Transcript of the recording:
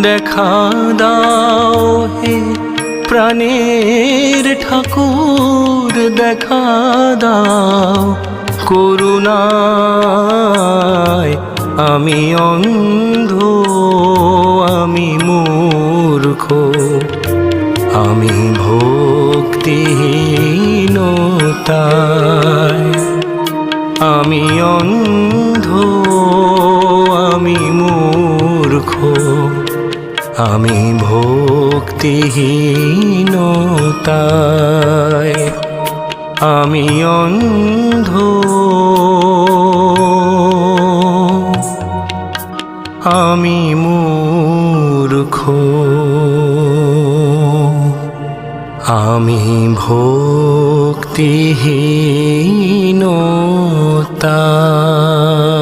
দেখা দাও হে প্রাণের ঠাকুর, দেখা দাও করুণায়। আমি অন্ধ, আমি মূর্খ, আমি ভক্তিহীনতায়। আমি অন্ধ, আমি মূর্খ, আমি ভক্তিহীনতায়। আমি অন্ধ, আমি মূর্খ, আমি ভক্তিহীনতা।